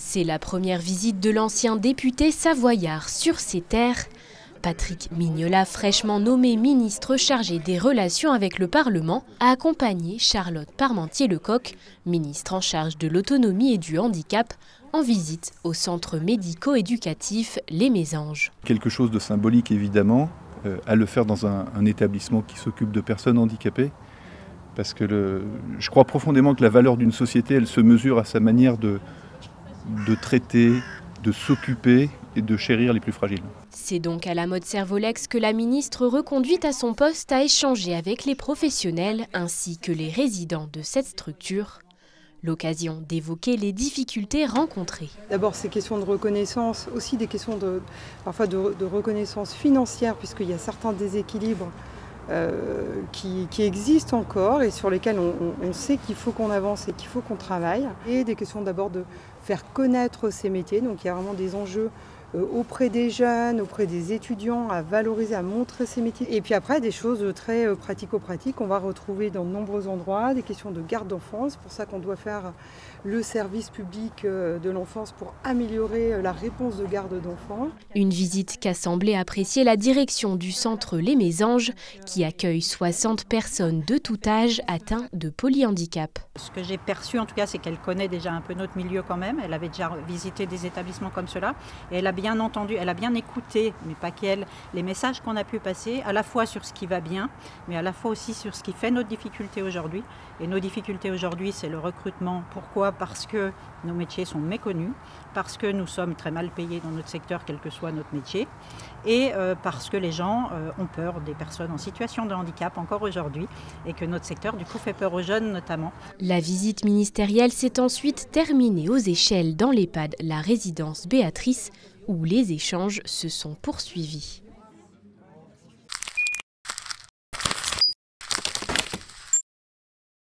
C'est la première visite de l'ancien député savoyard sur ces terres. Patrick Mignola, fraîchement nommé ministre chargé des relations avec le Parlement, a accompagné Charlotte Parmentier-Lecocq, ministre en charge de l'autonomie et du handicap, en visite au centre médico-éducatif Les Mésanges. Quelque chose de symbolique évidemment, à le faire dans un établissement qui s'occupe de personnes handicapées. Parce que je crois profondément que la valeur d'une société, elle se mesure à sa manière de traiter, de s'occuper et de chérir les plus fragiles. C'est donc à la mode Servolex que la ministre reconduite à son poste a échangé avec les professionnels ainsi que les résidents de cette structure. L'occasion d'évoquer les difficultés rencontrées. D'abord, ces questions de reconnaissance, aussi des questions parfois de reconnaissance financière, puisqu'il y a certains déséquilibres qui existent encore et sur lesquels on sait qu'il faut qu'on avance et qu'il faut qu'on travaille. Et des questions d'abord de faire connaître ces métiers, donc il y a vraiment des enjeux auprès des jeunes, auprès des étudiants, à valoriser, à montrer ces métiers. Et puis après, des choses très pratico-pratiques qu'on va retrouver dans de nombreux endroits, des questions de garde d'enfance. C'est pour ça qu'on doit faire le service public de l'enfance pour améliorer la réponse de garde d'enfants. Une visite qu'a semblé apprécier la direction du centre Les Mésanges, qui accueille 60 personnes de tout âge atteintes de polyhandicap. Ce que j'ai perçu en tout cas, c'est qu'elle connaît déjà un peu notre milieu quand même. Elle avait déjà visité des établissements comme cela et elle a bien entendu, elle a bien écouté, mais pas qu'elle, les messages qu'on a pu passer, à la fois sur ce qui va bien, mais à la fois aussi sur ce qui fait notre difficulté aujourd'hui. Et nos difficultés aujourd'hui, c'est le recrutement. Pourquoi ? Parce que nos métiers sont méconnus, parce que nous sommes très mal payés dans notre secteur, quel que soit notre métier, et parce que les gens ont peur des personnes en situation de handicap encore aujourd'hui, et que notre secteur du coup fait peur aux jeunes notamment. La visite ministérielle s'est ensuite terminée aux Échelles dans l'EHPAD La Résidence Béatrice, où les échanges se sont poursuivis.